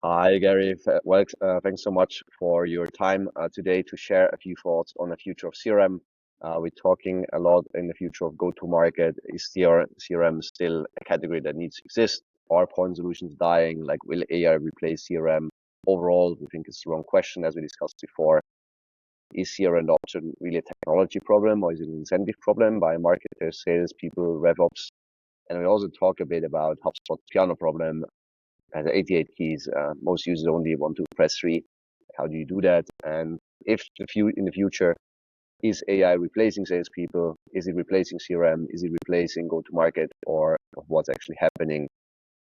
Hi, Gary. Thanks so much for your time today to share a few thoughts on the future of CRM. We're talking a lot in the future of go-to-market. Is CRM still a category that needs to exist? Are point solutions dying? Like, will AI replace CRM? Overall, we think it's the wrong question, as we discussed before. Is CRM adoption really a technology problem, or is it an incentive problem by marketers, salespeople, RevOps? And we also talk a bit about HubSpot's piano problem, has 88 keys. Most users only want to press three. How do you do that? And if in the future, is AI replacing salespeople? Is it replacing CRM? Is it replacing go-to-market, or what's actually happening?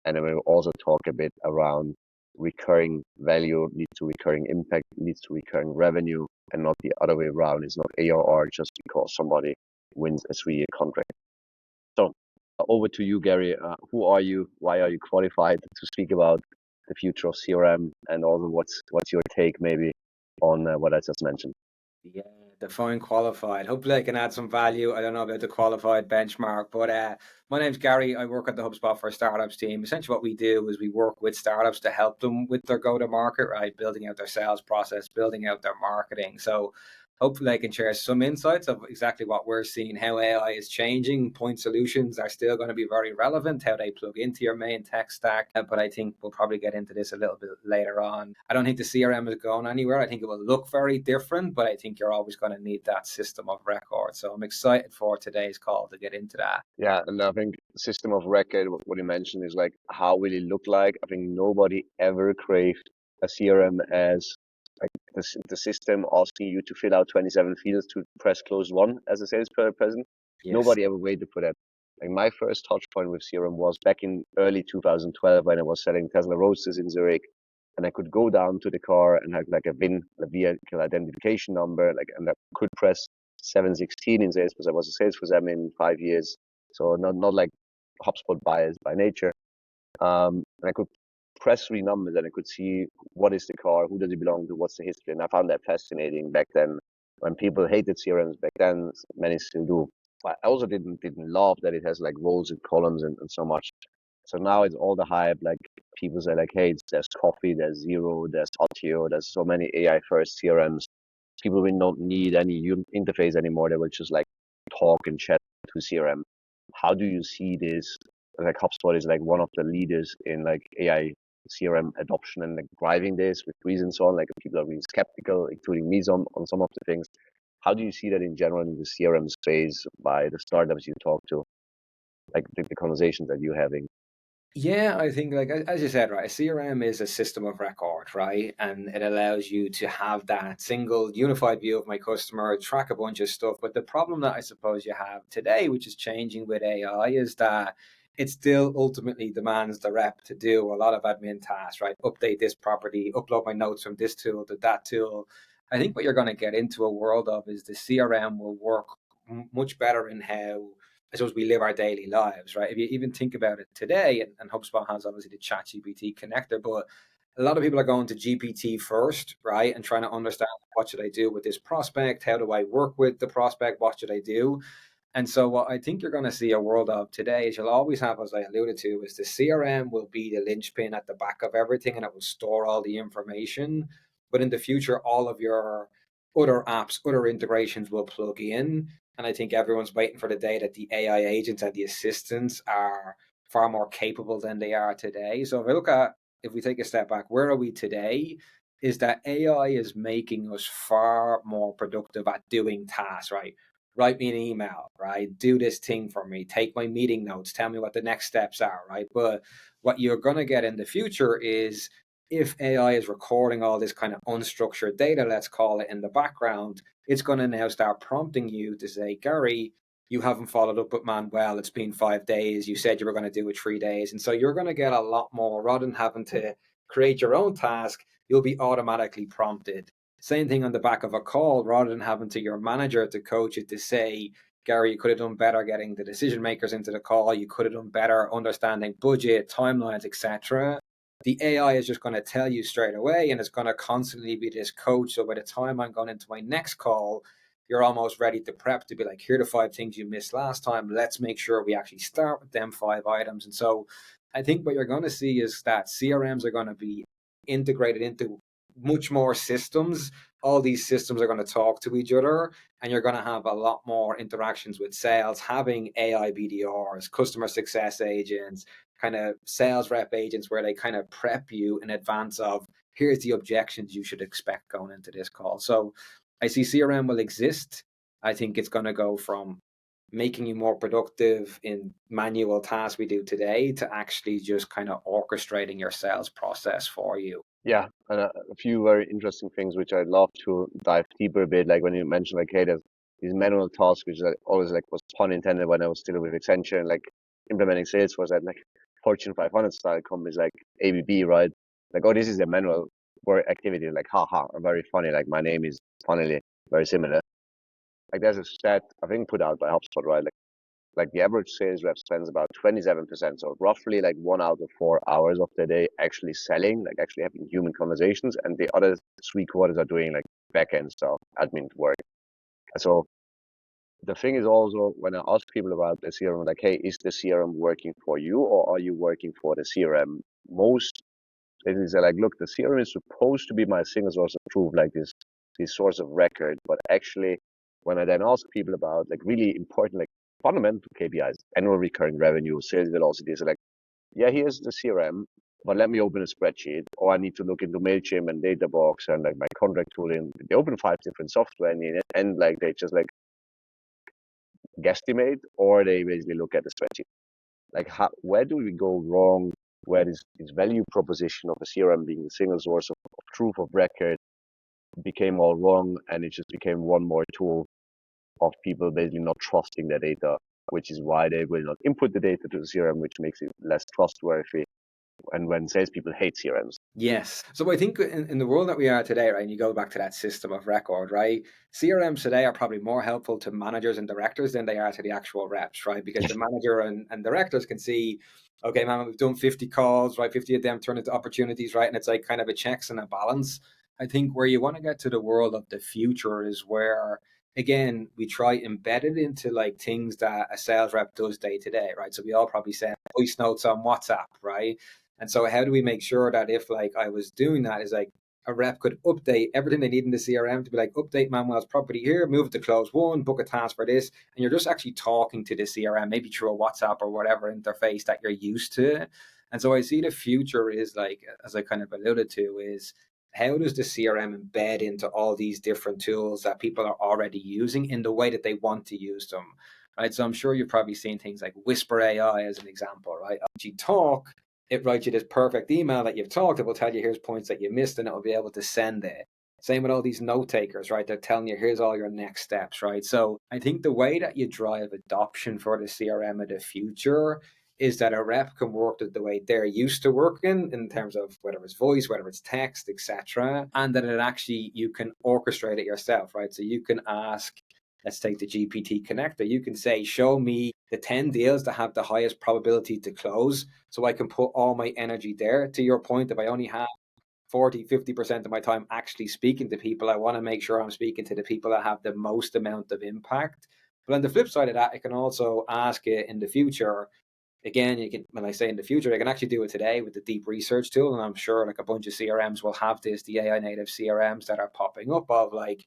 And then we'll also talk a bit around recurring value leads to recurring impact, leads to recurring revenue, and not the other way around. It's not ARR just because somebody wins a 3-year contract. So over to you, Gary. Who are you? Why are you qualified to speak about the future of CRM? And also, what's your take maybe on what I just mentioned? Yeah, define qualified. Hopefully, I can add some value. I don't know about the qualified benchmark, but my name's Gary. I work at the HubSpot for Startups team. Essentially, what we do is we work with startups to help them with their go-to-market, right? Building out their sales process, building out their marketing. So hopefully I can share some insights of exactly what we're seeing, how AI is changing. Point solutions are still going to be very relevant, how they plug into your main tech stack. But I think we'll probably get into this a little bit later on. I don't think the CRM is going anywhere. I think it will look very different, but I think you're always going to need that system of record. So I'm excited for today's call to get into that. Yeah, and I think system of record, what you mentioned is like, how will it look like? I think nobody ever craved a CRM as like the system asking you to fill out 27 fields to press close one as a salesperson. Yes. Nobody ever waited for that. Like, my first touch point with CRM was back in early 2012 when I was selling Tesla Roadsters in Zurich, and I could go down to the car and have like a VIN, a vehicle identification number, like, and I could press 716 in sales because I was a sales for them in 5 years. So not like HubSpot bias by nature. And I could press three numbers and I could see what is the car, who does it belong to, what's the history. And I found that fascinating back then. When people hated CRMs back then, many still do. But I also didn't love that it has like rows and columns and so much. So now it's all the hype. Like, people say like, hey, there's coffee, there's Zero, there's Audio, there's so many AI first CRMs. People will not need any interface anymore. They will just like talk and chat to CRM. How do you see this? Like, HubSpot is like one of the leaders in like AI CRM adoption and like driving this with reasons on. Like, people are really skeptical, including me on some of the things. How do you see that in general in the CRM space by the startups you talk to, like the conversations that you're having? Yeah, I think like as you said, right, a CRM is a system of record, right? And it allows you to have that single unified view of my customer, track a bunch of stuff. But the problem that I suppose you have today, which is changing with AI, is that it still ultimately demands the rep to do a lot of admin tasks, right? Update this property, upload my notes from this tool to that tool. I think what you're going to get into a world of is the CRM will work much better in how I suppose we live our daily lives, right? If you even think about it today, and HubSpot has obviously the ChatGPT connector, but a lot of people are going to GPT first, right? And trying to understand, what should I do with this prospect? How do I work with the prospect? What should I do? And so what I think you're going to see a world of today is you'll always have, as I alluded to, is the CRM will be the linchpin at the back of everything and it will store all the information. But in the future, all of your other apps, other integrations will plug in. And I think everyone's waiting for the day that the AI agents and the assistants are far more capable than they are today. So if we take a step back, where are we today? Is that AI is making us far more productive at doing tasks, right? Write me an email, right? Do this thing for me. Take my meeting notes. Tell me what the next steps are, right? But what you're going to get in the future is if AI is recording all this kind of unstructured data, let's call it, in the background, it's going to now start prompting you to say, Gary, you haven't followed up with Manuel. It's been 5 days. You said you were going to do it 3 days. And so you're going to get a lot more rather than having to create your own task. You'll be automatically prompted. Same thing on the back of a call, rather than having to your manager to coach it to say, Gary, you could have done better getting the decision makers into the call. You could have done better understanding budget, timelines, etc. The AI is just going to tell you straight away, and it's going to constantly be this coach. So by the time I'm going into my next call, you're almost ready to prep to be like, here are the 5 things you missed last time. Let's make sure we actually start with them 5 items. And so I think what you're going to see is that CRMs are going to be integrated into much more systems. All these systems are going to talk to each other, and you're going to have a lot more interactions with sales, having AI BDRs, customer success agents, kind of sales rep agents, where they kind of prep you in advance of, here's the objections you should expect going into this call. So I see CRM will exist. I think it's going to go from making you more productive in manual tasks we do today to actually just kind of orchestrating your sales process for you. Yeah, and a few very interesting things which I'd love to dive deeper a bit. Like when you mentioned like, hey, there's these manual tasks, which like always like was pun intended when I was still with Accenture and like implementing Salesforce at like Fortune 500 style companies like ABB, right? Like, oh, this is a manual work activity. Like, haha, very funny. Like my name is funnily very similar. Like there's a stat I think put out by HubSpot, right? Like the average sales rep spends about 27%, so roughly like 1 out of 4 hours of the day actually selling, like actually having human conversations, and the other 3 quarters are doing like back end stuff, admin work. So the thing is also when I ask people about the CRM, like, hey, is the CRM working for you or are you working for the CRM? Most ladies are like, look, the CRM is supposed to be my single source of truth, like this source of record, but actually when I then ask people about like really important like fundamental KPIs, annual recurring revenue, sales velocity, so like, yeah, here's the CRM, but let me open a spreadsheet, or I need to look into Mailchimp and Databox and like my contract tooling. They open 5 different software and like they just like guesstimate, or they basically look at the spreadsheet. Like, where do we go wrong? Where this value proposition of a CRM being the single source of truth of record became all wrong, and it just became one more tool of people basically not trusting their data, which is why they will not input the data to the CRM, which makes it less trustworthy. And when salespeople hate CRMs. Yes. So I think in the world that we are today, right, and you go back to that system of record, right, CRMs today are probably more helpful to managers and directors than they are to the actual reps, right? Because the manager and directors can see, okay, man, we've done 50 calls, right? 50 of them turn into opportunities, right? And it's like kind of a checks and a balance. I think where you want to get to the world of the future is where, again, we try embed it into like things that a sales rep does day to day, right? So we all probably send voice notes on WhatsApp, right? And so how do we make sure that if like I was doing that is like a rep could update everything they need in the CRM to be like, update Manuel's property here, move it to close one, book a task for this. And you're just actually talking to the CRM, maybe through a WhatsApp or whatever interface that you're used to. And so I see the future is like, as I kind of alluded to, is how does the CRM embed into all these different tools that people are already using in the way that they want to use them? Right. So I'm sure you've probably seen things like Whisper AI as an example, right? As you talk, it writes you this perfect email that you've talked. It will tell you here's points that you missed, and it will be able to send it. Same with all these note takers, right? They're telling you here's all your next steps, right? So I think the way that you drive adoption for the CRM of the future is that a rep can work the way they're used to working in terms of whether it's voice, whether it's text, etc., and that it actually you can orchestrate it yourself, right? So you can ask, let's take the GPT connector. You can say, show me the 10 deals that have the highest probability to close so I can put all my energy there. To your point, if I only have 40-50% of my time actually speaking to people, I want to make sure I'm speaking to the people that have the most amount of impact. But on the flip side of that, I can also ask it in the future. Again, you can, when I say in the future, I can actually do it today with the deep research tool. And I'm sure like a bunch of CRMs will have this, the AI native CRMs that are popping up of like,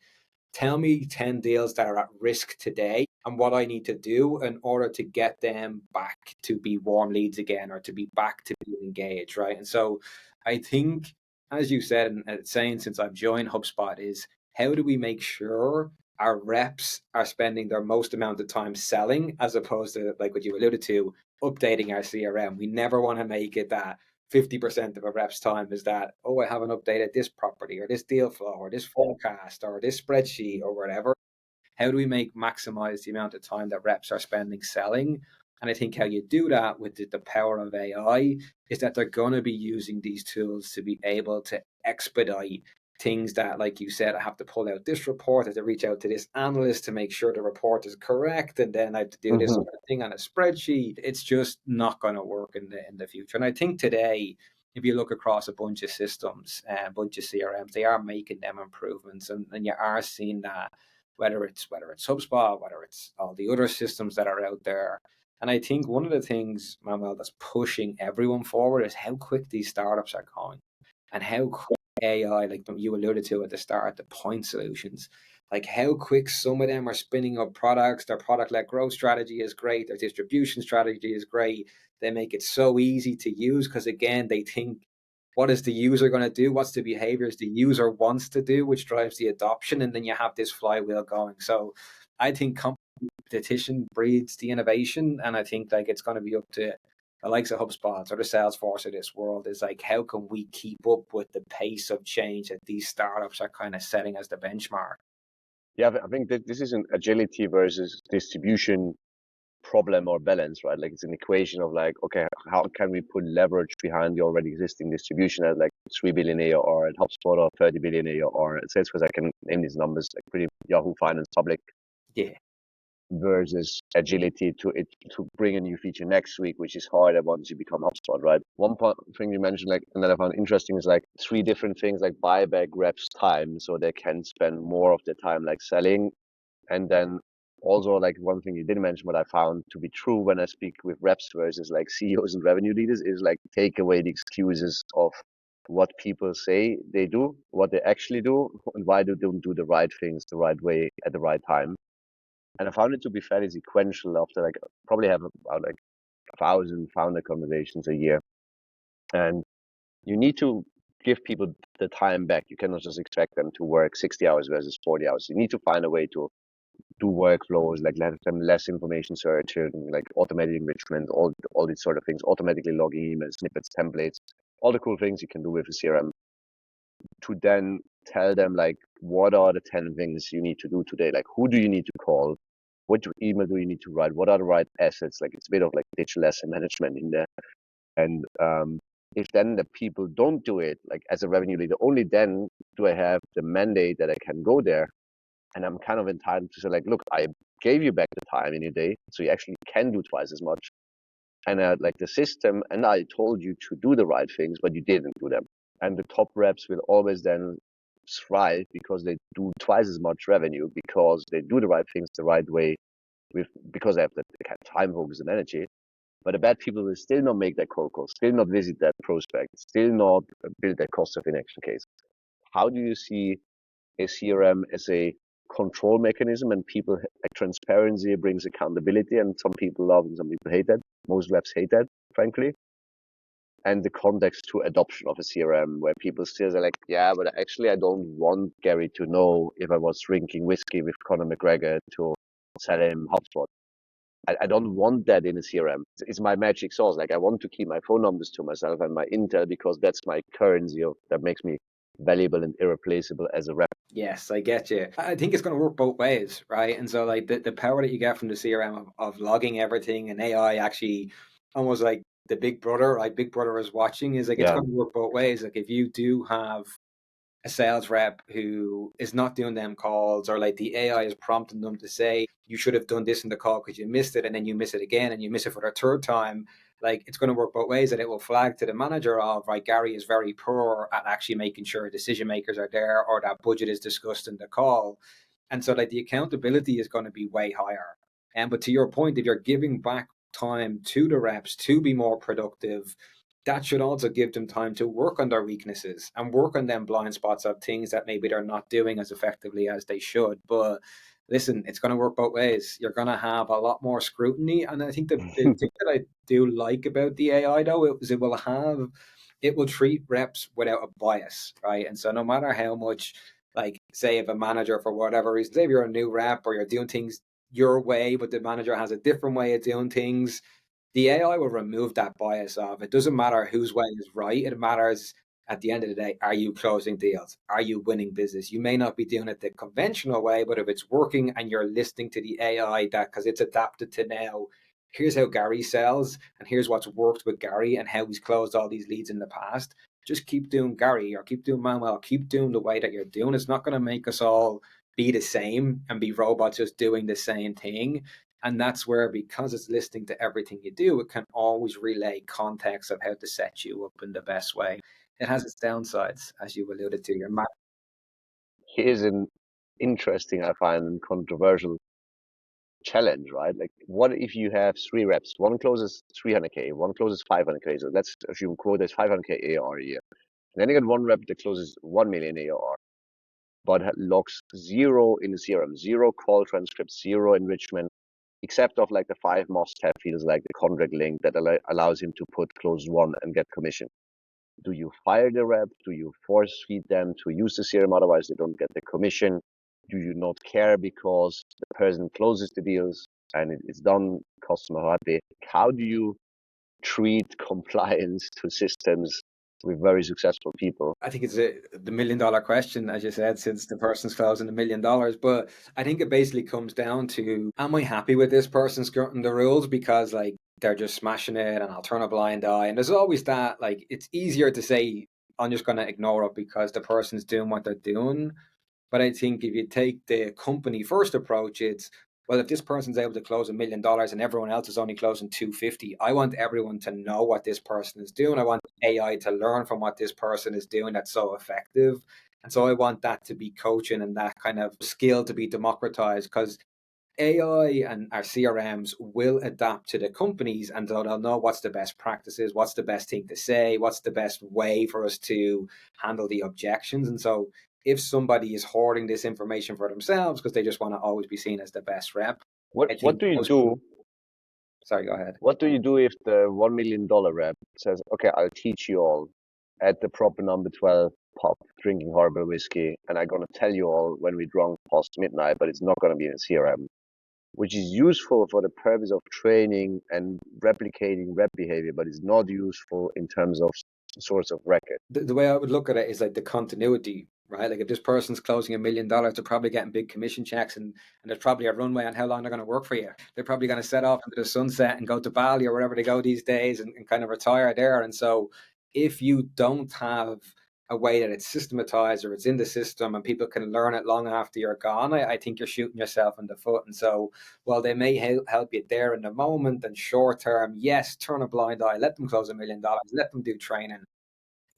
tell me 10 deals that are at risk today and what I need to do in order to get them back to be warm leads again or to be back to being engaged, right? And so I think, as you said, and saying since I've joined HubSpot, is how do we make sure our reps are spending their most amount of time selling as opposed to, like what you alluded to, updating our CRM? We never want to make it that 50% of a rep's time is that, oh, I haven't updated this property or this deal flow or this forecast or this spreadsheet or whatever. How do we maximize the amount of time that reps are spending selling? And I think how you do that with the power of AI is that they're going to be using these tools to be able to expedite things that, like you said, I have to pull out this report, I have to reach out to this analyst to make sure the report is correct, and then I have to do this other thing on a spreadsheet. It's just not going to work in the future. And I think today, if you look across a bunch of systems, a bunch of CRMs, they are making them improvements, and you are seeing that whether it's HubSpot, whether it's all the other systems that are out there. And I think one of the things, Manuel, that's pushing everyone forward is how quick these startups are going. and how quick AI, like you alluded to at the start, the point solutions, like how quick some of them are spinning up products. Their product-led growth strategy is great. Their distribution strategy is great. They make it so easy to use because, again, they think, what is the user going to do? What's the behaviors the user wants to do, which drives the adoption? And then you have this flywheel going. So I think competition breeds the innovation. And I think like it's going to be up to the likes of HubSpot or the Salesforce of this world is like, how can we keep up with the pace of change that these startups are kind of setting as the benchmark? Yeah, I think that this is an agility versus distribution problem or balance, right? Like it's an equation of like, okay, how can we put leverage behind the already existing distribution at like 3 billion ARR at HubSpot or 30 billion ARR at Salesforce? I can name these numbers like pretty Yahoo Finance public, Yeah. versus agility to bring a new feature next week, which is harder once you become HubSpot, right? One thing you mentioned, like, and that I found interesting is like three different things, like buyback reps time, so they can spend more of their time like selling. And then also like one thing you didn't mention, but I found to be true when I speak with reps versus like CEOs and revenue leaders, is like take away the excuses of what people say they do, what they actually do, and why they don't do the right things the right way at the right time. And I found it to be fairly sequential after like probably have about like 1,000 founder conversations a year. And you need to give people the time back. You cannot just expect them to work 60 hours versus 40 hours. You need to find a way to do workflows, like let them less information search and like automated enrichment, all these sort of things, automatically logging emails, snippets, templates, all the cool things you can do with a CRM, to then tell them like what are the 10 things you need to do today, like who do you need to call, which email do you need to write, what are the right assets, like it's a bit of like digital asset management in there. And if then the people don't do it, like as a revenue leader, only then do I have the mandate that I can go there and I'm kind of entitled to say like, look, I gave you back the time in your day, so you actually can do twice as much. And like the system, and I told you to do the right things, but you didn't do them. And the top reps will always then thrive because they do twice as much revenue because they do the right things the right way, because they have the kind of time, focus, and energy. But the bad people will still not make that cold call, still not visit that prospect, still not build that cost of inaction case. How do you see a CRM as a control mechanism? And people like transparency brings accountability, and some people love and some people hate that. Most reps hate that, frankly. And the context to adoption of a CRM, where people still say like, yeah, but actually I don't want Gary to know if I was drinking whiskey with Conor McGregor to sell him HubSpot. I don't want that in a CRM. It's my magic sauce. Like I want to keep my phone numbers to myself and my intel because that's my currency that makes me valuable and irreplaceable as a rep. Yes, I get you. I think it's going to work both ways, right? And so, like the power that you get from the CRM of logging everything and AI actually almost like the big brother, like Big Brother is watching, is like it's Yeah. going to work both ways. Like if you do have a sales rep who is not doing them calls, or like the AI is prompting them to say, you should have done this in the call because you missed it, and then you miss it again and you miss it for the third time. Like it's going to work both ways, and it will flag to the manager of, right, Gary is very poor at actually making sure decision makers are there or that budget is discussed in the call. And so like the accountability is going to be way higher. And but to your point, if you're giving back time to the reps to be more productive, that should also give them time to work on their weaknesses and work on them blind spots of things that maybe they're not doing as effectively as they should. But listen, it's going to work both ways. You're going to have a lot more scrutiny. And I think the thing that I do like about the AI, though, is it will treat reps without a bias, right? And so no matter how much, like, say, if a manager, for whatever reason, say if you're a new rep or you're doing things your way, but the manager has a different way of doing things, the AI will remove that bias of, it doesn't matter whose way is right. It matters at the end of the day, are you closing deals? Are you winning business? You may not be doing it the conventional way, but if it's working and you're listening to the AI, that because it's adapted to now, here's how Gary sells and here's what's worked with Gary and how he's closed all these leads in the past. Just keep doing Gary or keep doing Manuel, keep doing the way that you're doing. It's not going to make us all be the same and be robots just doing the same thing. And that's where, because it's listening to everything you do, it can always relay context of how to set you up in the best way. It has its downsides, as you alluded to. Here's an interesting, I find, controversial challenge, right? Like, what if you have three reps? One closes 300K, one closes 500K. So let's assume quote is 500K AR a year. Then you get one rep that closes 1 million ARR, but logs zero in the CRM, zero call transcripts, zero enrichment, except of like the 5 must-have fields like the contract link that allows him to put close one and get commission. Do you fire the rep? Do you force feed them to use the CRM? Otherwise, they don't get the commission. Do you not care because the person closes the deals and it's done, customer happy? How do you treat compliance to systems with very successful people? I think it's the $1 million question, as you said, since the person's closing $1 million. But I think it basically comes down to, am I happy with this person skirting the rules because like they're just smashing it and I'll turn a blind eye? And there's always that, like, it's easier to say, I'm just going to ignore it because the person's doing what they're doing. But I think if you take the company first approach, it's, well, if this person's able to close $1 million and everyone else is only closing 250, I want everyone to know what this person is doing. I want AI to learn from what this person is doing that's so effective. And so I want that to be coaching and that kind of skill to be democratized, because AI and our CRMs will adapt to the companies, and they'll know what's the best practices, what's the best thing to say, what's the best way for us to handle the objections. And so if somebody is hoarding this information for themselves because they just want to always be seen as the best rep, I What think do you most do? sorry, go ahead. What do you do if the $1 million rep says, "Okay, I'll teach you all at the proper number 12 pub, drinking horrible whiskey, and I'm gonna tell you all when we're drunk past midnight, but it's not gonna be in CRM," which is useful for the purpose of training and replicating rep behavior, but it's not useful in terms of source of record. The way I would look at it is like the continuity, right? Like if this person's closing $1 million, they're probably getting big commission checks, and there's probably a runway on how long they're going to work for you. They're probably going to set off into the sunset and go to Bali or wherever they go these days and kind of retire there. And so if you don't have a way that it's systematized or it's in the system and people can learn it long after you're gone, I think you're shooting yourself in the foot. And so while they may help you there in the moment and short term, yes, turn a blind eye, let them close $1 million, let them do training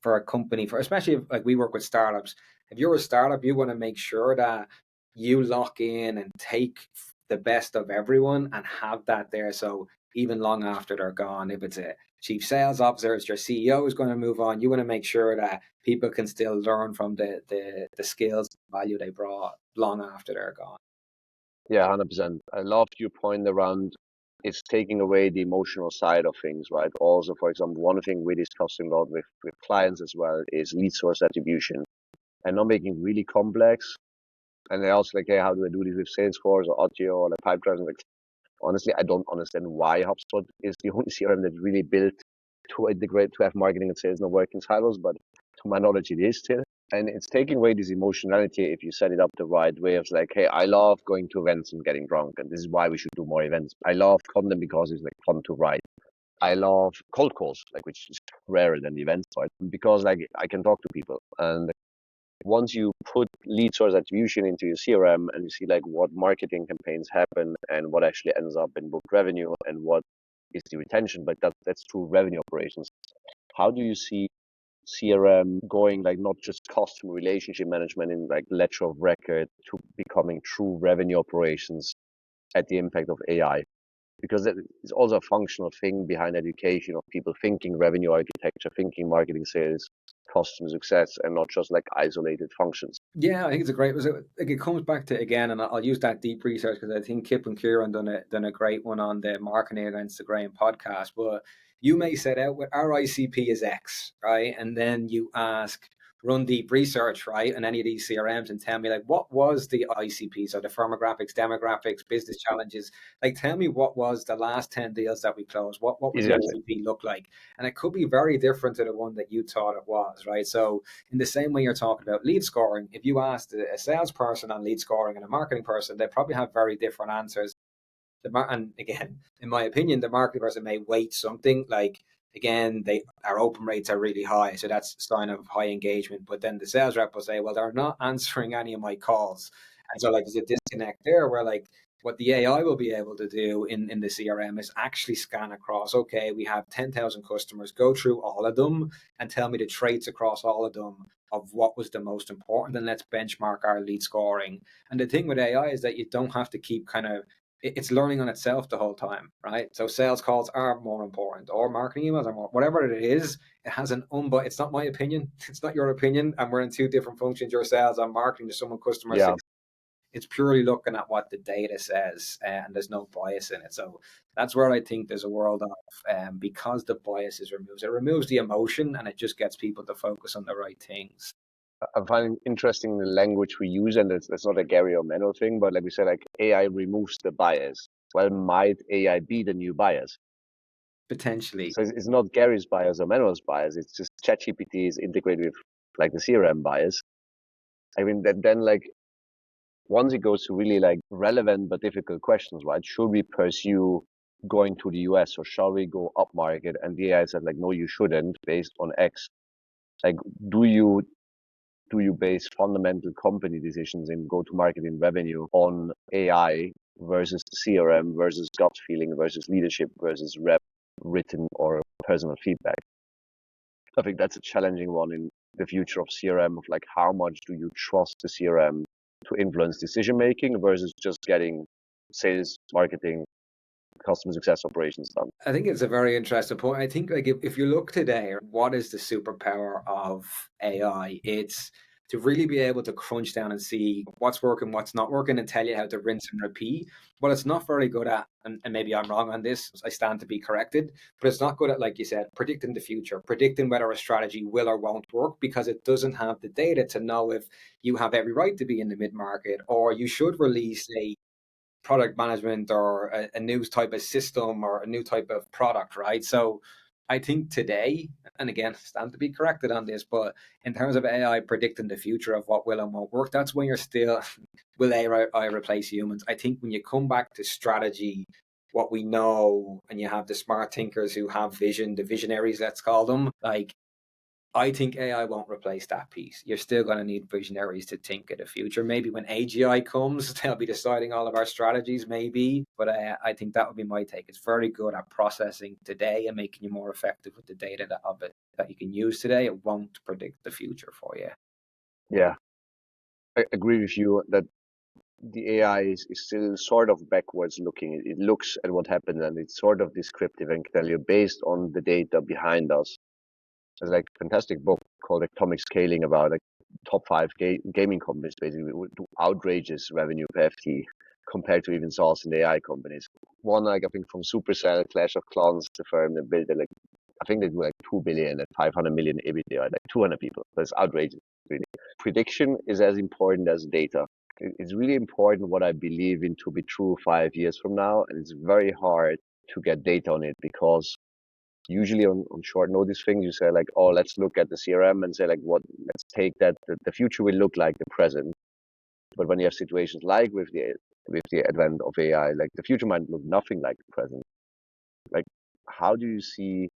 for a company, for especially if, like, we work with startups. If you're a startup, you want to make sure that you lock in and take the best of everyone and have that there. So even long after they're gone, if it's a chief sales officer, it's your CEO is going to move on, you want to make sure that people can still learn from the skills and value they brought long after they're gone. Yeah, 100%. I loved your point around it's taking away the emotional side of things, right? Also, for example, one thing we're discussing a lot with clients as well is lead source attribution and not making really complex. And they also like, hey, how do I do this with Salesforce or Audio or like Pipedrive? Like, honestly, I don't understand why HubSpot is the only CRM that's really built to integrate, to have marketing and sales not work in silos, but to my knowledge, it is still. And it's taking away this emotionality if you set it up the right way of like, hey, I love going to events and getting drunk, and this is why we should do more events. I love content because it's like fun to write. I love cold calls, like which is rarer than the events part, because like I can talk to people. And once you put lead source attribution into your CRM and you see like what marketing campaigns happen and what actually ends up in booked revenue and what is the retention, but that's true revenue operations. How do you see CRM going like not just customer relationship management in like ledger of record to becoming true revenue operations at the impact of AI? Because that is also a functional thing behind education of people thinking revenue architecture, thinking marketing, sales, customer success, and not just like isolated functions. Yeah, I think it's a great. Like, it comes back to, again, and I'll use that deep research because I think Kip and Kieran done a great one on the Marketing Against the Grain podcast. But you may set out with our ICP is X, right? And then you ask, run deep research, right, on any of these CRMs and tell me like what was the ICP, so the firmographics, demographics, business challenges. Like, tell me what was the last 10 deals that we closed. What was the Exactly. ICP look like? And it could be very different to the one that you thought it was, right? So in the same way you're talking about lead scoring, if you asked a salesperson on lead scoring and a marketing person, they probably have very different answers. And again, in my opinion, the marketing person may weight something like, again, our open rates are really high, so that's a sign of high engagement. But then the sales rep will say, well, they're not answering any of my calls. And so like there's a disconnect there where like what the AI will be able to do in the CRM is actually scan across, okay, we have 10,000 customers, go through all of them and tell me the traits across all of them of what was the most important, and let's benchmark our lead scoring. And the thing with AI is that you don't have to keep kind of it's learning on itself the whole time, right? So sales calls are more important, or marketing emails are more, whatever it is, it has an it's not my opinion, it's not your opinion, and we're in two different functions. Your sales, I'm marketing, to someone customer Yeah. success. It's purely looking at what the data says, and there's no bias in it. So that's where I think there's a world of, because the bias is removed, it removes the emotion, and it just gets people to focus on the right things. I'm finding interesting the language we use, and it's not a Gary or Manuel thing, but like we said, like AI removes the bias. Well, might AI be the new bias? Potentially. So it's not Gary's bias or Manuel's bias. It's just ChatGPT is integrated with like the CRM bias. I mean, that then like once it goes to really like relevant but difficult questions, right? Should we pursue going to the US or shall we go up market? And the AI said like, no, you shouldn't based on X. Like, do you base fundamental company decisions in go-to-market in revenue on AI versus CRM versus gut feeling versus leadership versus rep written or personal feedback? I think that's a challenging one in the future of CRM of like how much do you trust the CRM to influence decision making versus just getting sales, marketing, customer success operations done. I think it's a very interesting point. I think like if you look today, what is the superpower of AI? It's to really be able to crunch down and see what's working, what's not working, and tell you how to rinse and repeat. What it's not very good at, and maybe I'm wrong on this, I stand to be corrected, but it's not good at, like you said, predicting the future, predicting whether a strategy will or won't work, because it doesn't have the data to know if you have every right to be in the mid-market, or you should release a product management, or a new type of system, or a new type of product, right? So I think today, and again, stand to be corrected on this, but in terms of AI predicting the future of what will and won't work, that's when you're still, will AI replace humans? I think when you come back to strategy, what we know, and you have the smart thinkers who have vision, the visionaries, let's call them, like, I think AI won't replace that piece. You're still going to need visionaries to think of the future. Maybe when AGI comes, they'll be deciding all of our strategies, maybe. But I think that would be my take. It's very good at processing today and making you more effective with the data that you can use today. It won't predict the future for you. Yeah, I agree with you that the AI is still sort of backwards looking. It looks at what happened and it's sort of descriptive and can tell you based on the data behind us. There's like a fantastic book called Atomic Scaling about like top five gaming companies basically would do outrageous revenue per FT compared to even SaaS and AI companies. One like I think from Supercell, Clash of Clans, the firm that built it, like I think they do like 2 billion and 500 million EBITDA, like 200 people. That's outrageous, really. Prediction is as important as data. It's really important what I believe in to be true 5 years from now, and it's very hard to get data on it because usually on short notice things you say like, oh, let's look at the CRM and say like what let's take that the future will look like the present. But when you have situations like with the advent of AI, like the future might look nothing like the present. Like how do you see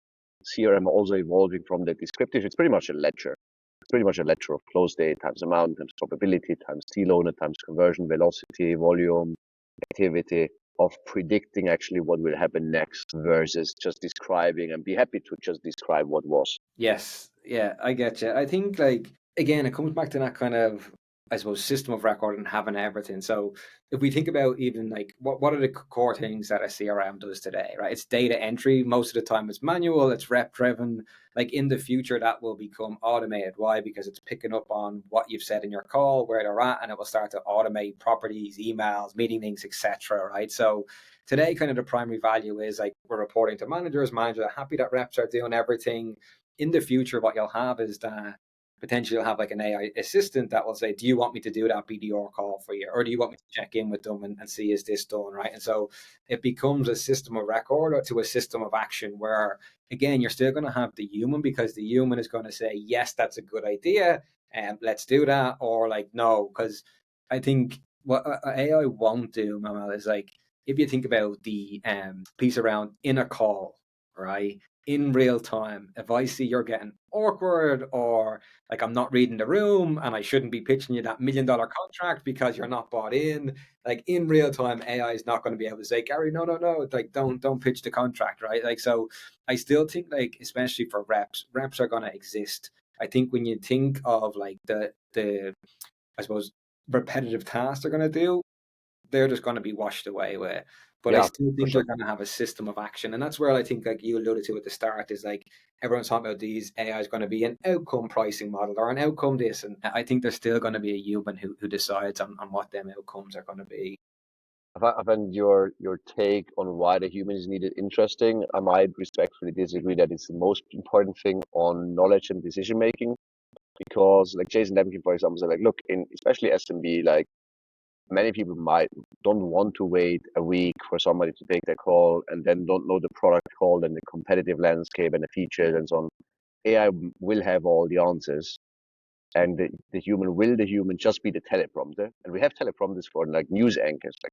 CRM also evolving from the descriptive? It's pretty much a ledger. It's pretty much a ledger of close date times amount times probability times deal owner times conversion velocity volume activity of predicting actually what will happen next versus just describing and be happy to just describe what was. Yes, yeah, I get you. I think, like, again, it comes back to that kind of, I suppose, system of record and having everything. So if we think about even like what are the core things that a CRM does today, right? It's data entry. Most of the time it's manual, it's rep driven. Like in the future, that will become automated. Why? Because it's picking up on what you've said in your call, where they're at, and it will start to automate properties, emails, meeting links, etc. Right? So today, kind of the primary value is like we're reporting to managers. Managers are happy that reps are doing everything. In the future, what you'll have is that potentially you'll have like an AI assistant that will say, do you want me to do that BDR call for you? Or do you want me to check in with them and see, is this done, right? And so it becomes a system of record or to a system of action where, again, you're still going to have the human, because the human is going to say, yes, that's a good idea, and let's do that, or like, no, because I think what AI won't do, Manuel, is like, if you think about the piece around in a call, right? In real time, if I see you're getting awkward, or like I'm not reading the room and I shouldn't be pitching you that $1 million contract because you're not bought in, like in real time, AI is not going to be able to say, Gary, no, no, no, like don't pitch the contract, right? Like, so I still think, like, especially for reps are going to exist. I think when you think of like the I suppose repetitive tasks they're going to do, they're just going to be washed away with. But I Yeah, still for think they're sure. going to have a system of action. And that's where I think, like you alluded to at the start, is like everyone's talking about these AI is going to be an outcome pricing model or an outcome this. And I think there's still going to be a human who decides on what them outcomes are going to be. I find your take on why the human is needed interesting. I might respectfully disagree that it's the most important thing on knowledge and decision making, because like Jason Lemkin, for example, said like, look, in especially SMB, like many people might don't want to wait a week for somebody to take their call and then don't know the product call and the competitive landscape and the features and so on. AI will have all the answers, and the human will the human just be the teleprompter. And we have teleprompters for like news anchors, like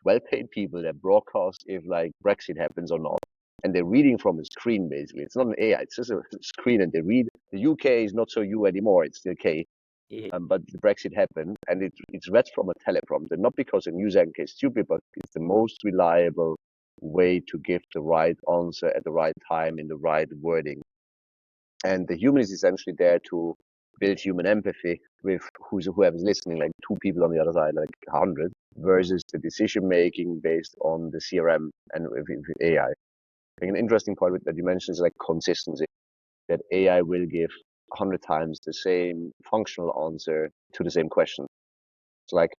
well-paid people that broadcast if like Brexit happens or not. And they're reading from a screen basically. It's not an AI, it's just a screen, and they read. The UK is not so you anymore, it's the UK. Yeah. But the Brexit happened, and it's read from a teleprompter, not because a news anchor is stupid, but it's the most reliable way to give the right answer at the right time in the right wording. And the human is essentially there to build human empathy with whoever's listening, like two people on the other side, like 100, versus the decision making based on the CRM and with AI. I think an interesting point that you mentioned is like consistency, that AI will give 100 times the same functional answer to the same question. It's like,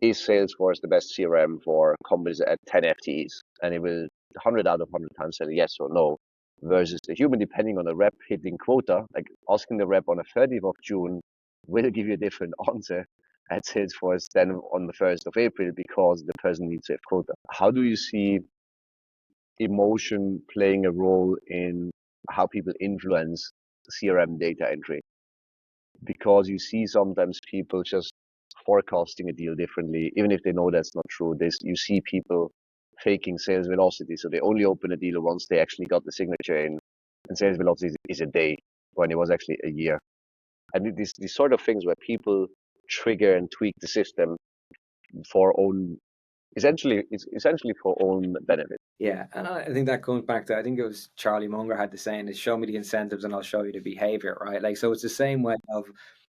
is Salesforce the best CRM for companies at 10 FTEs? And it will 100 out of 100 times say yes or no. Versus the human, depending on the rep hitting quota, like asking the rep on the 30th of June will give you a different answer at Salesforce than on the 1st of April, because the person needs to have quota. How do you see emotion playing a role in how people influence CRM data entry? Because you see sometimes people just forecasting a deal differently, even if they know that's not true. You see people faking sales velocity, so they only open a deal once they actually got the signature in, and sales velocity is a day when it was actually a year. And these sort of things where people trigger and tweak the system for own, it's essentially for own benefit. Yeah, and I think that comes back to, I think it was Charlie Munger had the saying is show me the incentives and I'll show you the behavior, right? Like, so it's the same way of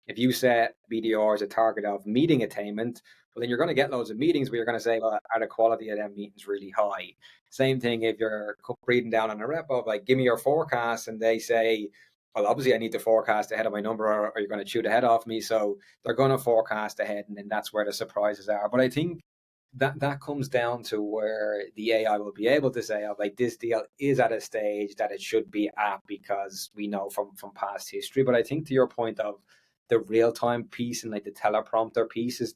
if you set BDR as a target of meeting attainment, well, then you're going to get loads of meetings where you're going to say, well, are the quality of them meetings really high? Same thing if you're breathing down on a rep of like, give me your forecast, and they say, well, obviously I need to forecast ahead of my number, or you're going to shoot ahead of me. So they're going to forecast ahead, and then that's where the surprises are. But I think that comes down to where the AI will be able to say, oh, like this deal is at a stage that it should be at because we know from past history. But I think to your point of the real time piece and like the teleprompter piece is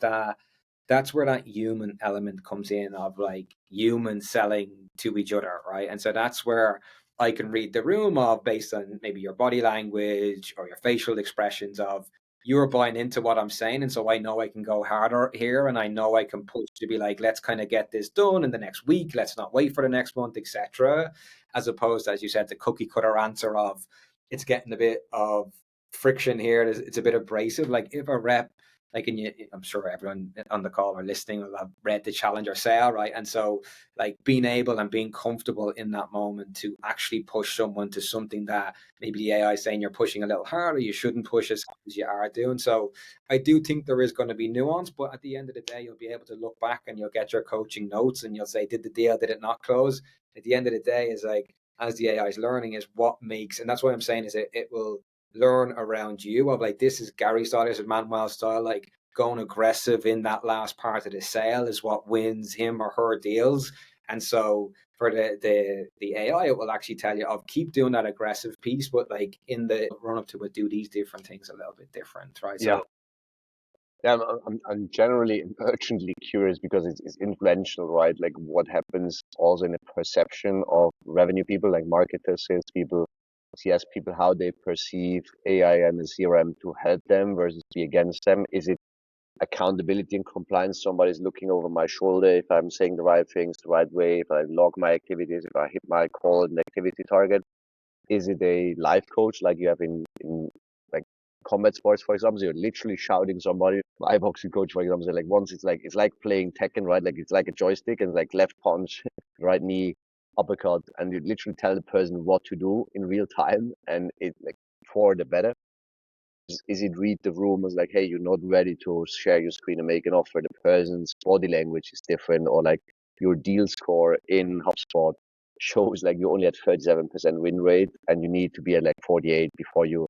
that's where that human element comes in of like humans selling to each other, right? And so that's where I can read the room of based on maybe your body language or your facial expressions of you're buying into what I'm saying. And so I know I can go harder here, and I know I can push to be like, let's kind of get this done in the next week. Let's not wait for the next month, etc. As opposed to, as you said, the cookie cutter answer of it's getting a bit of friction here. It's a bit abrasive. Like if a rep, like, and I'm sure everyone on the call or listening will have read the Challenger sale, right? And so like being able and being comfortable in that moment to actually push someone to something that maybe the AI is saying you're pushing a little harder, you shouldn't push as hard as you are doing. So I do think there is going to be nuance, but at the end of the day, you'll be able to look back and you'll get your coaching notes and you'll say, did the deal, did it not close? At the end of the day, is like, as the AI is learning, is what makes, and that's what I'm saying is it will learn around you of like, this is Gary's style, this is Manuel's style, like going aggressive in that last part of the sale is what wins him or her deals. And so for the AI, it will actually tell you, "Of keep doing that aggressive piece, but like in the run up to it, do these different things a little bit different, right?" Yeah. So Yeah, I'm generally urgently curious because it's influential, right? Like what happens also in the perception of revenue people, like marketers, salespeople, CS people, how they perceive AI and the CRM to help them versus be against them. Is it accountability and compliance? Somebody's looking over my shoulder if I'm saying the right things the right way, if I log my activities, if I hit my call and activity target. Is it a life coach like you have in like combat sports, for example? So you're literally shouting somebody. My boxing coach, for example, said, like once it's like playing Tekken, right? Like it's like a joystick and like left punch, right knee, uppercut, and you literally tell the person what to do in real time, and it like for the better. Is it read the room as like, hey, you're not ready to share your screen and make an offer? The person's body language is different, or like your deal score in HubSpot shows like you only at 37% win rate and you need to be at like 48 before you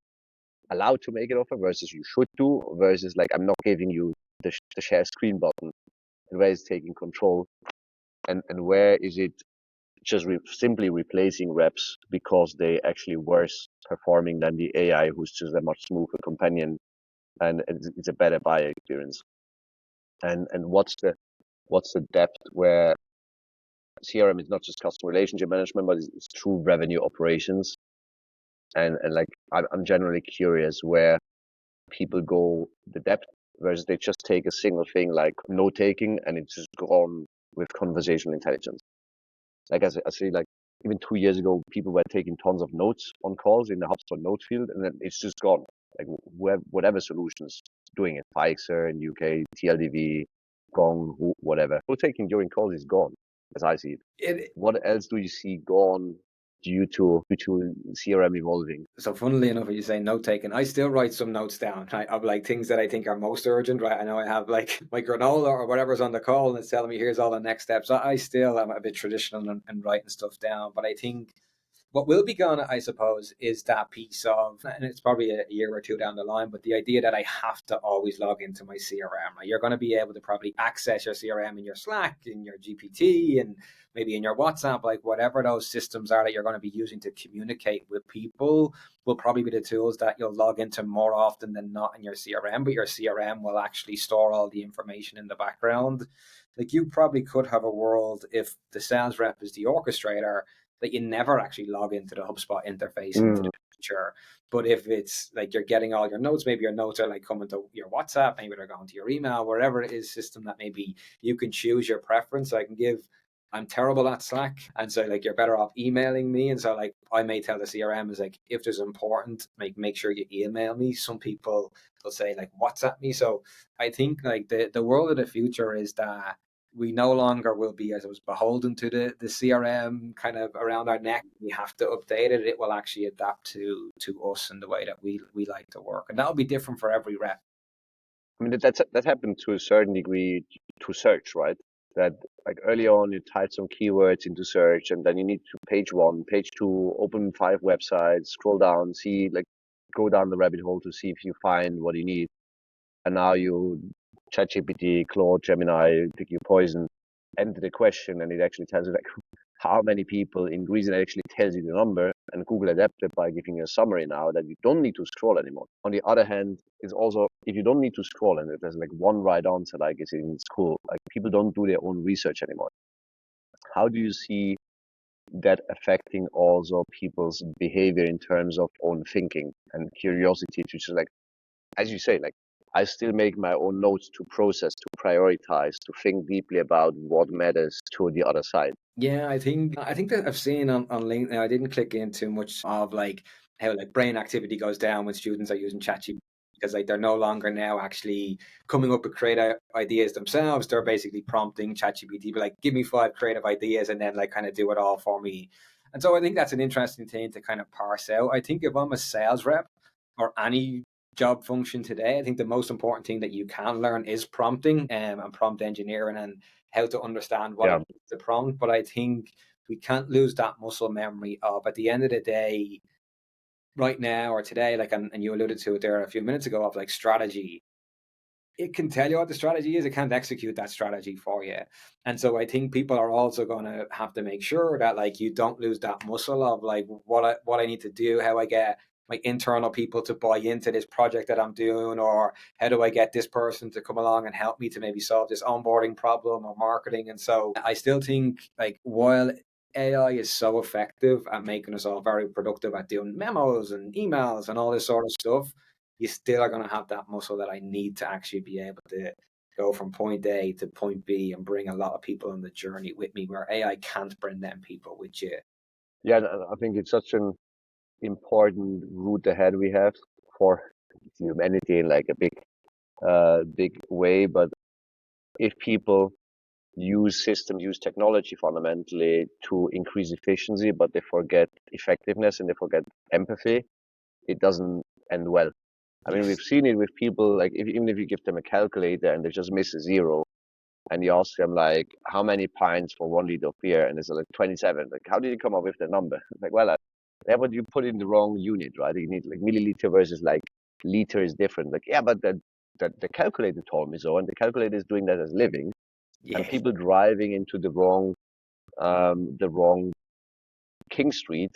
allowed to make an offer versus you should do, versus like I'm not giving you the share screen button, and where is taking control, and where is it just simply replacing reps because they actually worse performing than the AI, who's just a much smoother companion, and it's a better buyer experience. And what's the depth where CRM is not just customer relationship management, but it's true revenue operations. And like I'm generally curious where people go the depth versus they just take a single thing like note taking and it's just gone with conversational intelligence. Like I see, like even 2 years ago, people were taking tons of notes on calls in the HubSpot note field, and then it's just gone. Like whatever solutions doing it, Pixar in UK, TLDV, Gong, whatever. Note taking during calls is gone, as I see it. What else do you see gone due to CRM evolving? So funnily enough, when you say note taking, I still write some notes down, right, of like things that I think are most urgent, right? I know I have like my granola or whatever's on the call and it's telling me here's all the next steps. I still am a bit traditional and writing stuff down, but I think what will be gone, I suppose, is that piece of, and it's probably a year or two down the line, but the idea that I have to always log into my CRM. Right? You're going to be able to probably access your CRM in your Slack, in your GPT, and maybe in your WhatsApp, like whatever those systems are that you're going to be using to communicate with people will probably be the tools that you'll log into more often than not in your CRM, but your CRM will actually store all the information in the background. Like you probably could have a world if the sales rep is the orchestrator that you never actually log into the HubSpot interface into the future. But if it's like you're getting all your notes, maybe your notes are like coming to your WhatsApp, maybe they're going to your email, wherever it is system that maybe you can choose your preference. So I can give, I'm terrible at Slack. And so like you're better off emailing me. And so like I may tell the CRM is like, if there's important, make sure you email me. Some people will say like WhatsApp me. So I think like the world of the future is that we no longer will be as I was beholden to the CRM kind of around our neck. We have to update it. It will actually adapt to us in the way that we like to work. And that'll be different for every rep. I mean, that happened to a certain degree to search, right? That like early on, you type some keywords into search, and then you need to page one, page two, open 5 websites, scroll down, see like go down the rabbit hole to see if you find what you need. And now you ChatGPT, Claude, Gemini, pick your poison, enter the question, and it actually tells you like how many people in Greece, and it actually tells you the number, and Google adapted by giving you a summary now that you don't need to scroll anymore. On the other hand, it's also if you don't need to scroll and there's like one right answer like it's in school, like people don't do their own research anymore. How do you see that affecting also people's behavior in terms of own thinking and curiosity to just like, as you say, like I still make my own notes to process, to prioritize, to think deeply about what matters to the other side. Yeah, I think that I've seen on LinkedIn. I didn't click in too much of like how like brain activity goes down when students are using ChatGPT because like they're no longer now actually coming up with creative ideas themselves. They're basically prompting ChatGPT, but like give me 5 creative ideas and then like kind of do it all for me. And so I think that's an interesting thing to kind of parse out. I think if I'm a sales rep or any job function today, I think the most important thing that you can learn is prompting and prompt engineering and how to understand what Yeah. it is to prompt. But I think we can't lose that muscle memory of at the end of the day, right now or today, like and you alluded to it there a few minutes ago of like strategy. It can tell you what the strategy is. It can't execute that strategy for you. And so I think people are also going to have to make sure that like you don't lose that muscle of like what I need to do, how I get my internal people to buy into this project that I'm doing, or how do I get this person to come along and help me to maybe solve this onboarding problem or marketing. And so I still think like while AI is so effective at making us all very productive at doing memos and emails and all this sort of stuff, you still are going to have that muscle that I need to actually be able to go from point A to point B and bring a lot of people on the journey with me where AI can't bring them people with you. Yeah, I think it's such an important route ahead we have for humanity in like a big way. But if people use systems, use technology fundamentally to increase efficiency, but they forget effectiveness and they forget empathy, it doesn't end well. I mean, Yes. we've seen it with people, like even if you give them a calculator and they just miss a zero, and you ask them like, how many pints for 1 liter of beer, and it's like 27. Like, how did you come up with the number? Like, well, yeah, but you put in the wrong unit, right? You need like milliliter versus like liter is different. Like, yeah, but the calculator told me so, and the calculator is doing that as living, and Yeah. people driving into the wrong King Street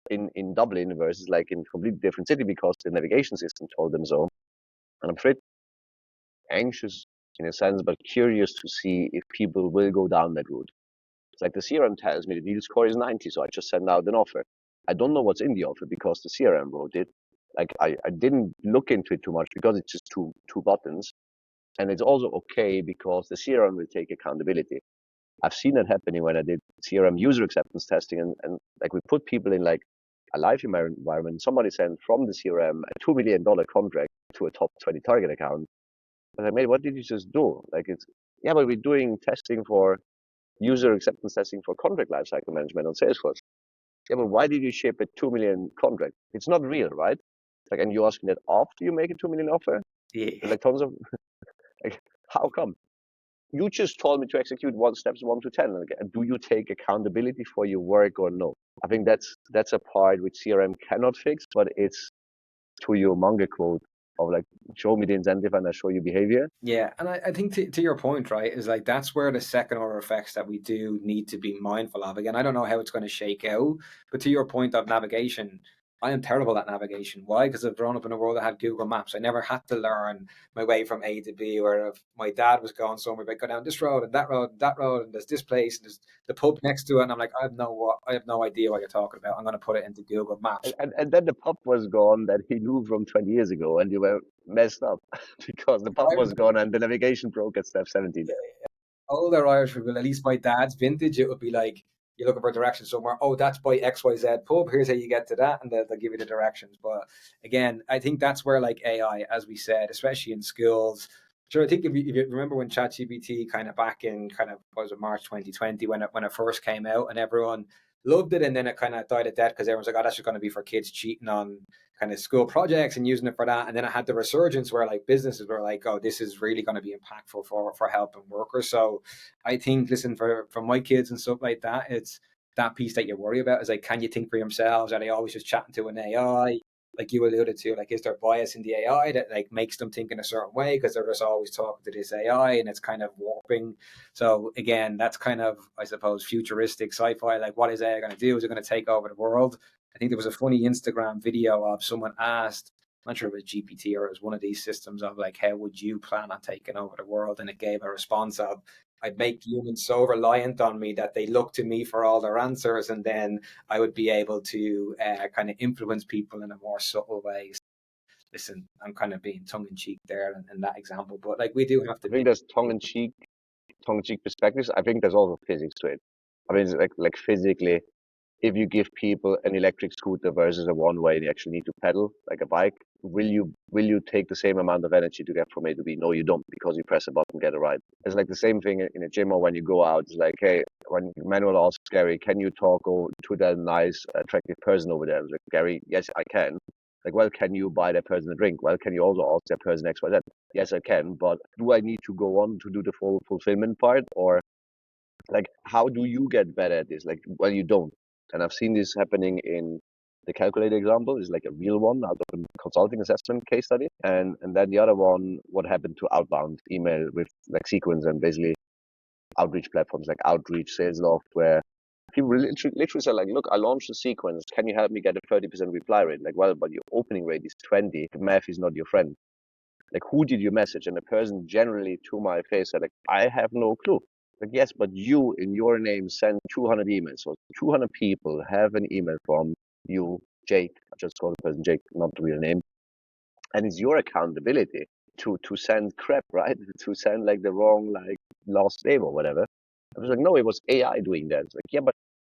in Dublin versus like in a completely different city because the navigation system told them so. And I'm pretty anxious in a sense, but curious to see if people will go down that route. It's like the CRM tells me the deal score is 90, so I just send out an offer. I don't know what's in the offer because the CRM wrote it. Like I didn't look into it too much because it's just two buttons. And it's also okay because the CRM will take accountability. I've seen that happening when I did CRM user acceptance testing, and like we put people in like a live environment. Somebody sent from the CRM a $2 million contract to a top 20 target account. I was like, mate, what did you just do? Like it's yeah, but we're doing testing for user acceptance testing for contract lifecycle management on Salesforce. Yeah, but why did you ship a 2 million contract? It's not real, right? Like, and you're asking that after you make a 2 million offer? Yeah. Like tons of like, how come? You just told me to execute one steps 1 to 10. Like, do you take accountability for your work or no? I think that's a part which CRM cannot fix, but it's to your manga quote of like, show me the incentive and I show you behavior. Yeah, and I think to your point, right, is like that's where the second order effects that we do need to be mindful of. Again, I don't know how it's going to shake out, but to your point of navigation, I am terrible at navigation. Why? Because I've grown up in a world that had Google Maps. I never had to learn my way from A to B, or if my dad was going somewhere, but go down this road and that road and that road, and there's this place and there's the pub next to it, and I'm like, I have no idea what you're talking about. I'm going to put it into Google Maps. And then the pub was gone that he knew from 20 years ago, and you were messed up because the pub I was gone and the navigation broke at step 17. older Irish people, at least my dad's vintage, it would be like you're looking for directions somewhere. Oh, that's by XYZ pub. Here's how you get to that, and they'll give you the directions. But again, I think that's where like AI, as we said, especially in schools. Sure, I think if you remember when ChatGPT kind of back in kind of what was it March 2020 when it first came out and everyone loved it, and then it kind of died a death because everyone's like, oh, that's just going to be for kids cheating on kind of school projects and using it for that. And then it had the resurgence where like businesses were like, oh, this is really going to be impactful for helping workers. So I think, listen, for my kids and stuff like that, it's that piece that you worry about is like, can you think for themselves? Are they always just chatting to an AI? Like you alluded to, like, is there bias in the AI that like makes them think in a certain way because they're just always talking to this AI and it's kind of warping. So again, that's kind of, I suppose, futuristic sci-fi. Like, what is AI going to do? Is it going to take over the world? I think there was a funny Instagram video of someone asked, I'm not sure if it was GPT or it was one of these systems of like, how would you plan on taking over the world? And it gave a response of, I'd make humans so reliant on me that they look to me for all their answers, and then I would be able to kind of influence people in a more subtle way. Listen, I'm kind of being tongue in cheek there in that example, but like we do have I to think be. there's tongue-in-cheek perspectives. I think there's also physics to it. I mean, it's like physically, if you give people an electric scooter versus a one-way, they actually need to pedal like a bike. Will you take the same amount of energy to get from A to B? No, you don't, because you press a button, get a ride. It's like the same thing in a gym or when you go out. It's like, hey, when Manuel asks Gary, can you talk to that nice, attractive person over there? I was like, Gary, yes, I can. Like, well, can you buy that person a drink? Well, can you also ask that person X, Y, Z? Yes, I can, but do I need to go on to do the full fulfillment part, or like how do you get better at this? Like, well, you don't. And I've seen this happening in the calculator example is like a real one out of a consulting assessment case study. And then the other one, what happened to outbound email with like sequence and basically outreach platforms like Outreach, Salesloft, where people literally say like, look, I launched a sequence. Can you help me get a 30% reply rate? Like, well, but your opening rate is 20. The math is not your friend. Like, who did you message? And the person generally to my face said, like, I have no clue. Like, yes, but you in your name send 200 emails. So 200 people have an email from you, Jake. I just call the person Jake, not the real name. And it's your accountability to send crap, right? To send like the wrong, like last name or whatever. I was like, no, it was AI doing that. It's like, yeah, but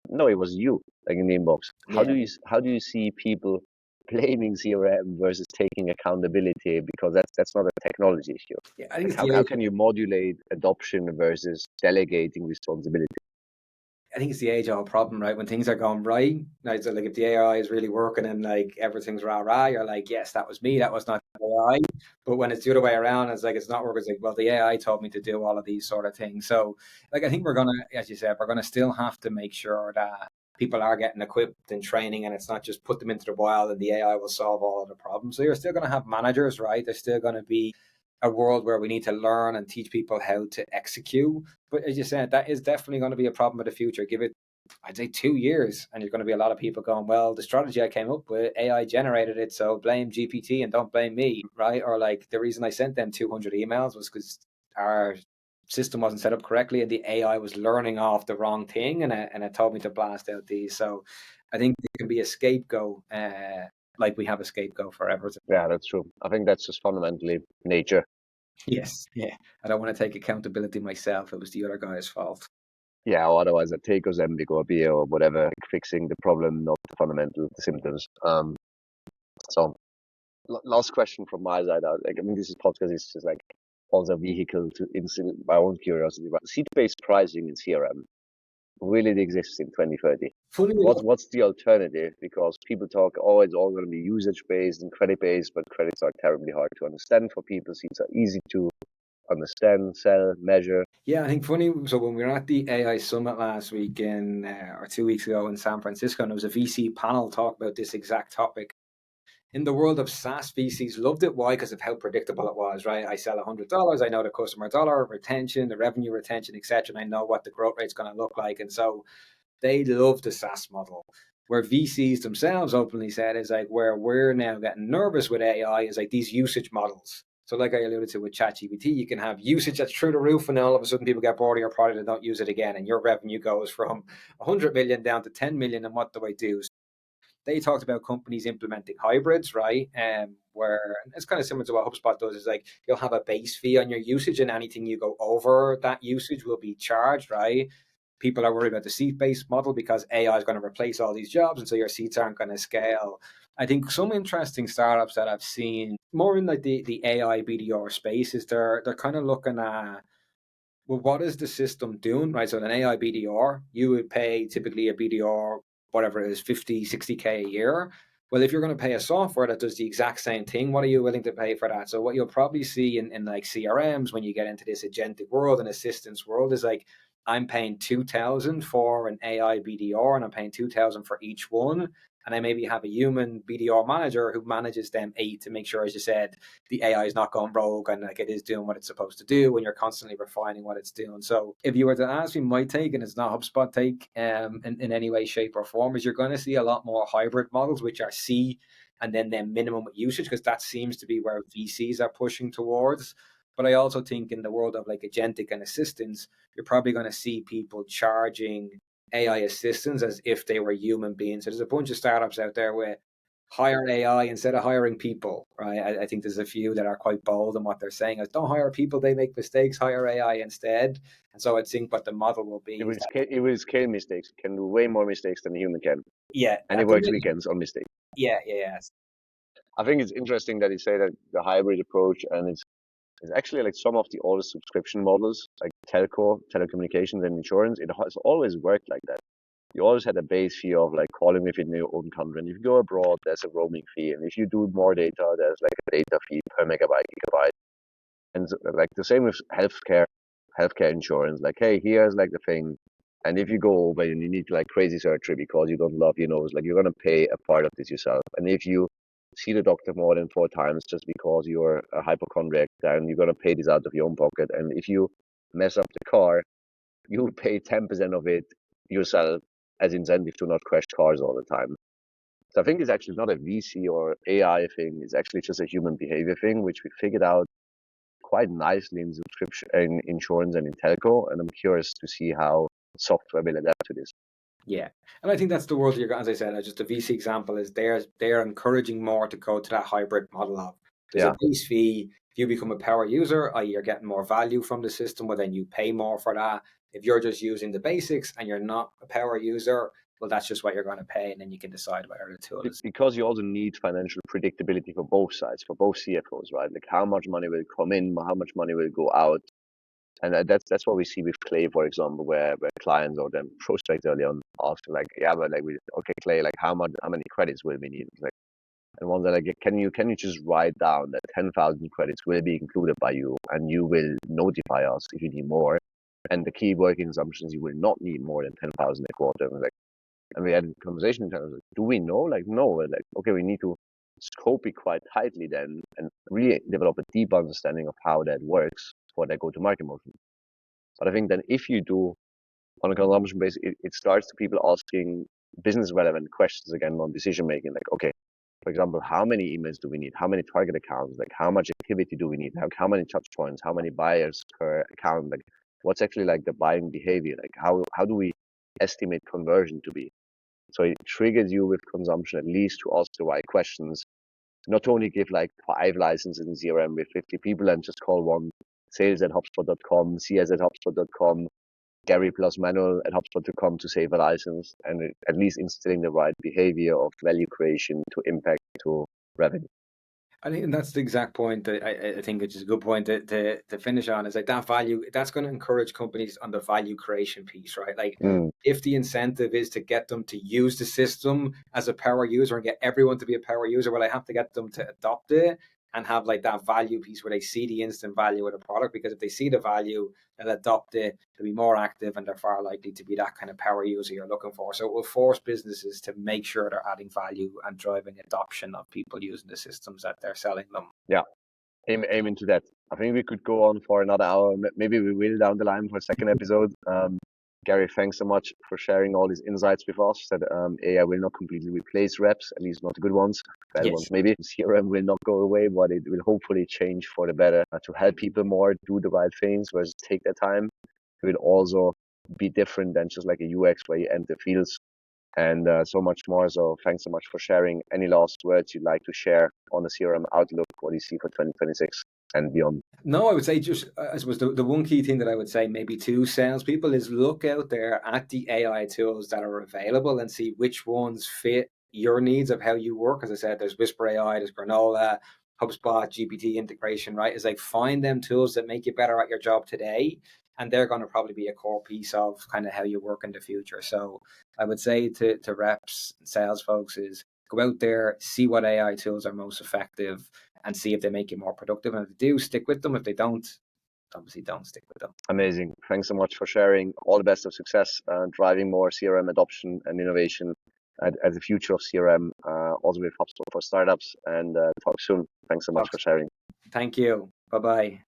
no, it was you, like in the inbox. How Yeah, do you see people blaming CRM versus taking accountability? Because that's not a technology issue. yeah, I think Like it's the how age. can you modulate adoption versus delegating responsibility? I think it's the age-old problem, right? When things are going right, like, so like if the AI is really working and like everything's rah rah, you're like, yes, that was me, that was not the AI. But when it's the other way around, it's like it's not working. It's like, well, the AI told me to do all of these sort of things. So, like, I think we're gonna, as you said, we're gonna still have to make sure that people are getting equipped and training, and it's not just put them into the wild and the AI will solve all of the problems. So you're still gonna have managers, right? There's still gonna be a world where we need to learn and teach people how to execute. But as you said, that is definitely going to be a problem of the future. Give it, I'd say, 2 years, and there's going to be a lot of people going, well, the strategy I came up with, AI generated it, so blame GPT and don't blame me, right? Or like the reason I sent them 200 emails was because our system wasn't set up correctly and the AI was learning off the wrong thing, and it told me to blast out these. So I think it can be a scapegoat, like we have a scapegoat for everything. Yeah, that's true. I think that's just fundamentally nature. Yes, yeah. I don't want to take accountability myself. It was the other guy's fault. Yeah, or otherwise a take Ozempic or beer or whatever, like fixing the problem, not the fundamental symptoms. So last question from my side. Like, I mean, this podcast is just like also a vehicle to instill my own curiosity. But seat-based pricing in CRM really exists in 2030. Funny What's the alternative? Because people talk, oh, it's all going to be usage-based and credit-based, but credits are terribly hard to understand for people. Seats are easy to understand, sell, measure. Yeah, I think funny. So when we were at the AI summit last week or 2 weeks ago in San Francisco, and there was a VC panel talk about this exact topic. In the world of SaaS, VCs loved it. Why? Because of how predictable it was, right? I sell $100, I know the customer dollar retention, the revenue retention, etc., and I know what the growth rate's going to look like, and so they love the SaaS model. Where VCs themselves openly said is like where we're now getting nervous with AI is like these usage models. So like I alluded to with ChatGPT, you can have usage that's through the roof, and then all of a sudden people get bored of your product and don't use it again, and your revenue goes from 100 million down to 10 million. And what do I do? They talked about companies implementing hybrids, right? Where it's kind of similar to what HubSpot does. Is like you'll have a base fee on your usage, and anything you go over that usage will be charged, right? People are worried about the seat-based model because AI is going to replace all these jobs, and so your seats aren't going to scale. I think some interesting startups that I've seen more in like the AI BDR space is they're kind of looking at, well, what is the system doing, right? So an AI BDR, you would pay typically a BDR, whatever it is, 50, 60K a year. Well, if you're going to pay a software that does the exact same thing, what are you willing to pay for that? So what you'll probably see in like CRMs when you get into this agentic world and assistance world is like, I'm paying 2,000 for an AI BDR and I'm paying 2,000 for each one. And I maybe have a human BDR manager who manages them eight to make sure, as you said, the AI is not going rogue and like it is doing what it's supposed to do when you're constantly refining what it's doing. So if you were to ask me my take, and it's not HubSpot take in any way, shape, or form, is you're going to see a lot more hybrid models, which are C and then minimum usage, because that seems to be where VCs are pushing towards. But I also think in the world of like agentic and assistance, you're probably going to see people charging AI assistants as if they were human beings. So there's a bunch of startups out there where hire AI instead of hiring people, right? I think there's a few that are quite bold in what they're saying is don't hire people, they make mistakes, hire AI instead. And so I think what the model will be is that, It will scale mistakes. It can do way more mistakes than a human can. yeah, And it works weekends on mistakes. yeah. I think it's interesting that you say that the hybrid approach, and it's actually like some of the oldest subscription models, like telco, telecommunications, and insurance. It has always worked like that. You always had a base fee of like calling within your own country. And if you go abroad, there's a roaming fee. And if you do more data, there's like a data fee per megabyte, gigabyte. And so, like the same with healthcare insurance. Like, hey, here's like the thing. And if you go over and you need like crazy surgery because you don't love your nose, like you're gonna pay a part of this yourself. And if you see the doctor more than 4 times just because you're a hypochondriac, then you're gonna pay this out of your own pocket. And if you mess up the car, you pay 10% of it yourself as incentive to not crash cars all the time. So I think it's actually not a VC or AI thing. It's actually just a human behavior thing, which we figured out quite nicely in subscription, in insurance, and in telco. And I'm curious to see how software will adapt to this. Yeah, and I think that's the world you're. As I said, just the VC example is they're encouraging more to go to that hybrid model of there's Yeah, a base fee. If you become a power user, you're getting more value from the system, well then you pay more for that. If you're just using the basics and you're not a power user, well that's just what you're going to pay, and then you can decide whether the tool is. because you also need financial predictability for both sides, for both CFOs, right? Like how much money will come in, how much money will go out. And that's what we see with Clay, for example, where clients or then prospects early on ask like, yeah, but like okay, Clay, like how many credits will we need? It's like, and one that like, can you just write down that 10,000 credits will be included by you, and you will notify us if you need more. And the key working assumptions, you will not need more than 10,000 a quarter. And we had a conversation in terms of, do we know? Like, no. Like, okay, we need to scope it quite tightly then, and really develop a deep understanding of how that works for that go-to-market motion. But I think then if you do on a consumption base, it starts to people asking business relevant questions again on decision making. Like, okay, for example, how many emails do we need? How many target accounts? Like, how much activity do we need? How many touch points? How many buyers per account? Like, what's actually like the buying behavior? Like, how do we estimate conversion to be? So it triggers you with consumption at least to ask the right questions. Not only give like 5 licenses in CRM with 50 people and just call one sales@hubspot.com, cs@hubspot.com, Gary plus Manuel at HubSpot.com to save a license, and at least instilling the right behavior of value creation to impact to revenue. I think that's the exact point that I think, which is a good point to finish on, is like that value, that's going to encourage companies on the value creation piece, right? Like if the incentive is to get them to use the system as a power user and get everyone to be a power user, well, I have to get them to adopt it and have like that value piece where they see the instant value of the product, because if they see the value, they'll adopt it, they'll be more active, and they're far likely to be that kind of power user you're looking for. So it will force businesses to make sure they're adding value and driving adoption of people using the systems that they're selling them. Yeah, aiming to that. I think we could go on for another hour. Maybe we will down the line for a second episode. Gary, thanks so much for sharing all these insights with us. That AI will not completely replace reps, at least not the good ones. Bad ones, maybe. CRM will not go away, but it will hopefully change for the better to help people more do the right things versus take their time. It will also be different than just like a UX where you enter fields and so much more. So thanks so much for sharing. Any last words you'd like to share on the CRM outlook? What do you see for 2026 and beyond? No, I would say just, I suppose the one key thing that I would say maybe to salespeople is look out there at the AI tools that are available and see which ones fit your needs of how you work. As I said, there's Whisper AI, there's Granola, HubSpot, GPT integration, right? It's like find them tools that make you better at your job today, and they're going to probably be a core piece of kind of how you work in the future. So I would say to reps and sales folks is go out there, see what AI tools are most effective, and see if they make you more productive. And if they do, stick with them. If they don't, obviously don't stick with them. Amazing. Thanks so much for sharing. All the best of success, driving more CRM adoption and innovation at the future of CRM, also with HubSpot for startups, and talk soon. Thanks so much for sharing. Thank you. Bye-bye.